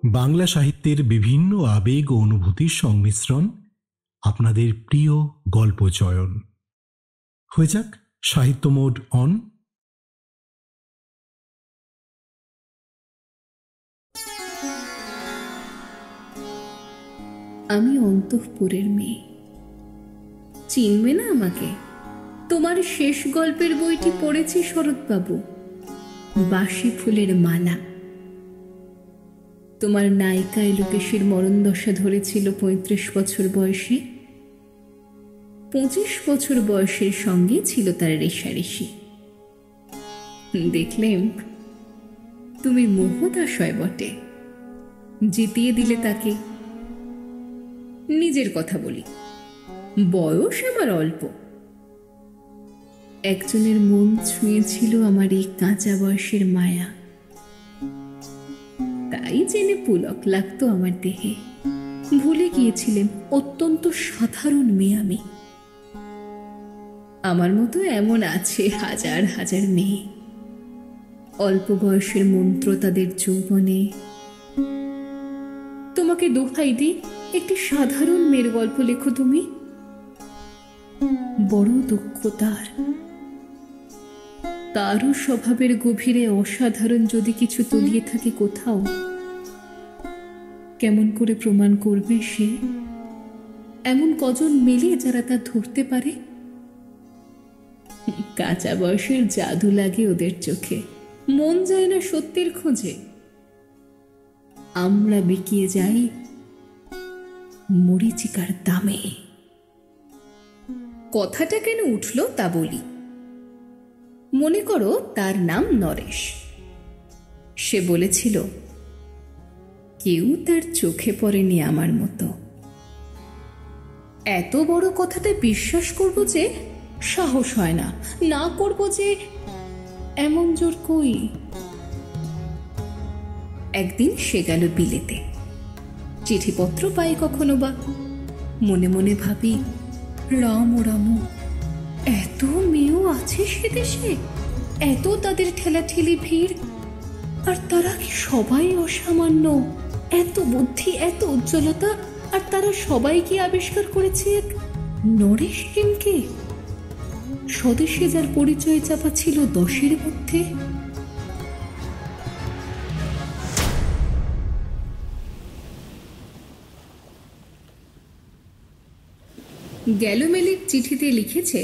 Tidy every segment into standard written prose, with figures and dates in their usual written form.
বাংলা সাহিত্যের বিভিন্ন আবেগ ও অনুভূতির সংমিশ্রণ, আপনাদের প্রিয় গল্প চয়ন। হয়ে যাক সাহিত্য মোড অন। আমি অন্তঃপুরের মেয়ে, চিনবে না আমাকে? তোমার শেষ গল্পের বইটি পড়েছি শরৎবাবু, বাসি ফুলের মালা। তোমার নায়িকা এলোকেশীর মরণদশা ধরেছিল ৩৫ বছর বয়সে। ২৫ বছর বয়সের সঙ্গে ছিল তার রেশারেশি। দেখলেম তুমি মোহদাশয় বটে, জিতিয়ে দিলে তাকে। নিজের কথা বলি, বয়স আমার অল্প। একজনের মন ছুঁয়েছিল আমার এই কাঁচা বয়সের মায়া, তাই জেনে পুলক লাগতো আমার দেহে। ভুলে গিয়েছিলেন অত্যন্ত সাধারণ মেয়ে আমি। আমার মতো এমন আছে হাজার হাজার মেয়ে, অল্প বয়সের মন্ত্র তাদের যৌবনে। তোমাকে দোহাই দিই, একটি সাধারণ মেয়ের গল্প লেখো তুমি। বড় দক্ষতার, তারও স্বভাবের গভীরে অসাধারণ যদি কিছু তলিয়ে থাকে কোথাও, কেমন করে প্রমাণ করবে সে? এমন কজন মেলে যারা তা ধরতে পারে? কাঁচা বয়সের জাদু লাগে ওদের চোখে, মন যায় না সত্যের খোঁজে। আমরা বিকিয়ে যাই মরীচিকার দামে। কথাটা কেন উঠল তা বলি। মনে করো তার নাম নরেশ। সে বলেছিল, কেউ তার চোখে পড়েনি আমার মতো। এত বড় কথাটা বিশ্বাস করব যে সাহস হয় না, না করব যে এমন জোর কই। একদিন সে গেল বিলেতে। চিঠিপত্র পাই কখনো বা। মনে মনে ভাবি, রাম ও রাম, এত মেয়েও আছে সে দেশে, এত তাদের ঠেলাঠেলি ভিড়, আর তারা কি সবাই অসামান্য? এত বুদ্ধি, এত উজ্জ্বলতা, আর তারা সবাই কি আবিষ্কার করেছে এক নরেশ সেনকে? স্বদেশে যার পরিচয় চাপা ছিল 10-এর মধ্যে। গ্যালোমেলির চিঠিতে লিখেছে,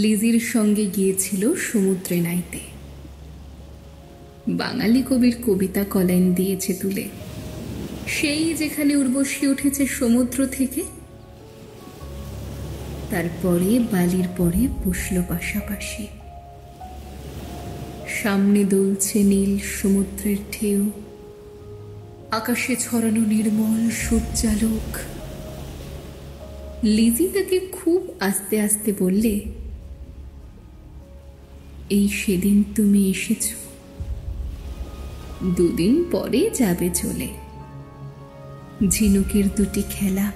লিজির সঙ্গে গিয়েছিল সমুদ্রে নাইতে। বাঙালি কবির কবিতা কলাইন দিয়েছে তুলে, সেই যেখানে উর্বশী উঠেছে সমুদ্র থেকে। তারপরে বালির পরে বসল পাশাপাশি। সামনে দুলছে নীল সমুদ্রের ঢেউ, আকাশে ছড়ানো নির্মল সূর্যালোক। লিজি তাকে খুব আস্তে আস্তে বললে, এই সেদিন তুমি এসেছ, 2 দিন পরে যাবে চলে। ঝিনুকের 2টি খেলা,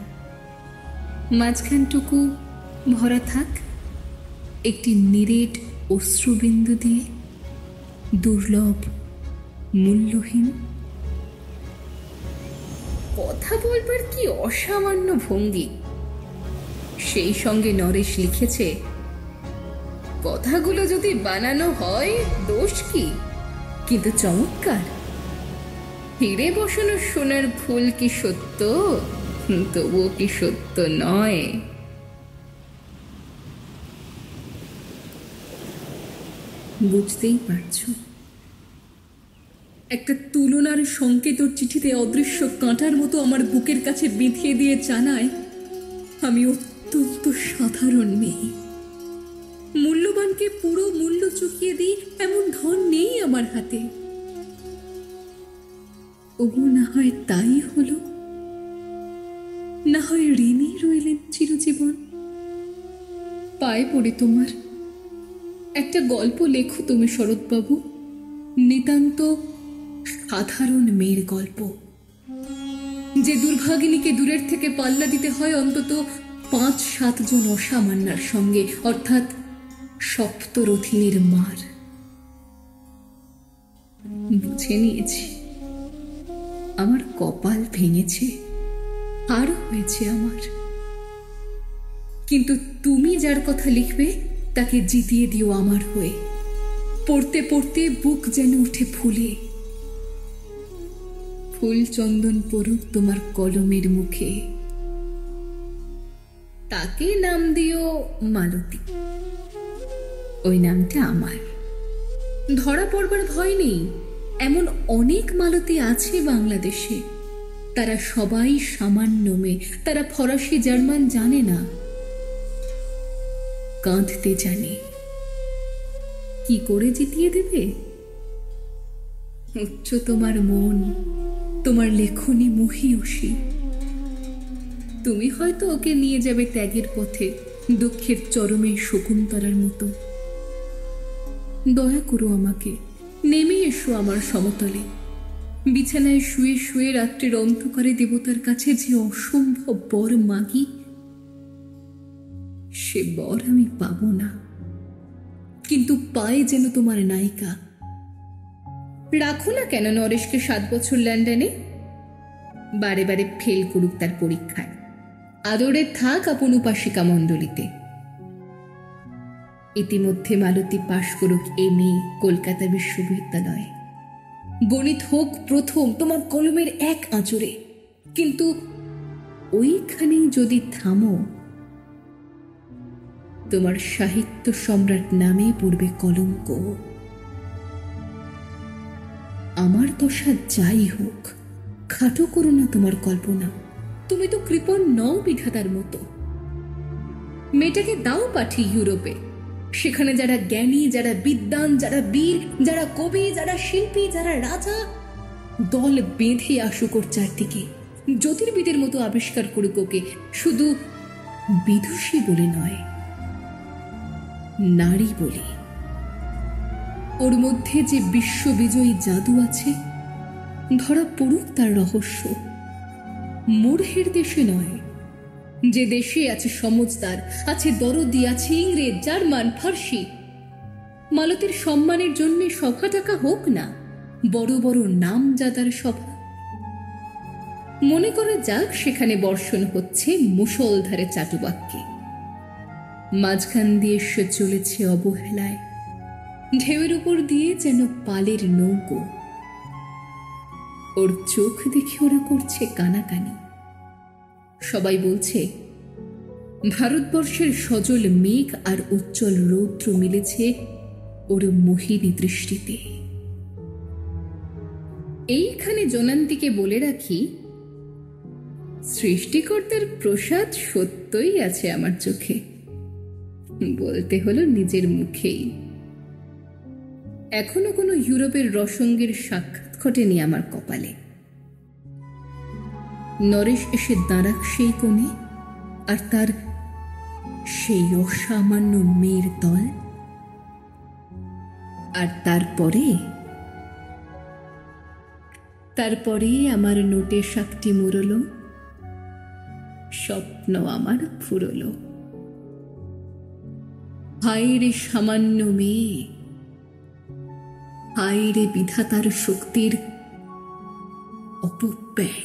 মাঝখানটুকু ভরা থাক একটি নিরেট অশ্রুবিন্দু দিয়ে, দুর্লভ, মূল্যহীন। কথা বলবার কি অসামান্য ভঙ্গি! সেই সঙ্গে নরেশ লিখেছে, কথাগুলো যদি বানানো হয় দোষ কি, কিন্তু চমৎকার। হিরে বসানো সোনার ফুল কি সত্য, তবুও কি সত্য নয়? বুঝতেই পারছো, একটা তুলনার সংকেত ওর চিঠিতে অদৃশ্য কাঁটার মতো আমার বুকের কাছে বিঁধিয়ে দিয়ে জানায়, আমি অত্যন্ত সাধারণ মেয়ে। মূল্যবানকে পুরো মূল্য চুকিয়ে দিই এমন ধন নেই আমার হাতে। ওগো, না হয় তাই হলো, না হয় ঋণী রইলেন চিরজীবন। পায়ে পড়ে তোমার, একটা গল্প লেখো তুমি শরৎবাবু, নিতান্ত সাধারণ মেয়ের গল্প, যে দুর্ভাগিনীকে দূরের থেকে পাল্লা দিতে হয় অন্তত 5-7 জন অসামান্যার সঙ্গে, অর্থাৎ সপ্তরথিনীর মার। বুঝে নিয়েছি আমার কপাল ভেঙেছে, আর হয়েছে আমার। কিন্তু তুমি যার কথা লিখবে তাকে জিতিয়ে দিও আমার হয়ে। পড়তে পড়তে বুক যেন উঠে ফুলে। ফুল চন্দন পড়ুক তোমার কলমের মুখে। তাকে নাম দিও মালতী। ওই নামটা আমার। ধরা পড়বার ভয় নেই। এমন অনেক মালতী আছে বাংলাদেশে। তারা সবাই সামান্য মেয়ে। তারা ফরাসি জার্মান জানে না, কাঁদতে জানে। কি করে জিতিয়ে দেবে? উচ্চ তোমার মন, তোমার লেখনী মহীয়সী। তুমি হয়তো ওকে নিয়ে যাবে ত্যাগের পথে, দুঃখের চরমে শকুন্তলার মতো। দয়া করো আমাকে, নেমে এসো আমার সমতলে। বিছানায় শুয়ে শুয়ে রাত্রের অন্ধকারে দেবতার কাছে যে অসম্ভব বর মাগি, সে বর আমি পাব না, কিন্তু পাই যেন তোমার নায়িকা। রাখো না কেন নরেশকে 7 বছর লন্ডনে? বারে বারে ফেল করুক তার পরীক্ষায়। আদরে থাক আপন উপাসিকা মণ্ডলীতে। ইতিমধ্যে মালতী পাশ করুক MA কলকাতা বিশ্ববিদ্যালয়ে। গণিত হোক প্রথম তোমার কলমের এক আঁচড়ে। কিন্তু ওইখানেই যদি থামো, তোমার সাহিত্য সম্রাট নামে পড়বে কলঙ্ক। আমার দশা যাই হোক, খাটো করো না তোমার কল্পনা। তুমি তো কৃপণ নও বিধাতার মতো। মেয়েটাকে দাও পাঠিয়ে ইউরোপে। সেখানে যারা জ্ঞানী, যারা বিদ্বান, যারা বীর, যারা কবি, যারা শিল্পী, যারা রাজা, দল বেঁধে আসুক ওর চারদিকে। জ্যোতির্বিদের মতো আবিষ্কার করুক ওকে, শুধু বিদুষী বলে নয়, নারী বলে। ওর মধ্যে যে বিশ্ববিজয়ী জাদু আছে, ধরা পড়ুক তার রহস্য। মূর্খের দেশে নয়, যে দেশে আছে সমজদার, আছে দরদি, আছে ইংরেজ, জার্মান, ফার্সি। মালতীর সম্মানের জন্য সভা ডাকা হোক না, বড় বড় নামজাদার সভা। মনে করা যাক সেখানে বর্ষণ হচ্ছে মুষলধারে চাটুবাক্যে। মাঝখান দিয়ে সে চলেছে অবহেলায়, ঢেউয়ের উপর দিয়ে যেন পালের নৌকো। ওর চোখ দেখে ওরা করছে কানাকানি। সবাই বলছে ভারতবর্ষের সজল মেঘ আর উজ্জ্বল রৌদ্র মিলেছে ওর মোহিনী দৃষ্টিতে। এইখানে জোনান্তিকে বলে রাখি, সৃষ্টিকর্তার প্রসাদ সত্যই আছে আমার চোখে। বলতে হলো নিজের মুখেই। এখনো কোনো ইউরোপের রসঙ্গের সাক্ষাৎ ঘটেনি আমার কপালে। নরেশ এসে দাঁড়াক সেই কোণে, আর তার সেই অসামান্য মেয়ের দল। আর তারপরে আমার নোটে 7টি মুরল, স্বপ্ন আমার ফুরল। হায় রে সামান্য মেয়ে, হায় রে বিধাতার শক্তির অপব্যয়।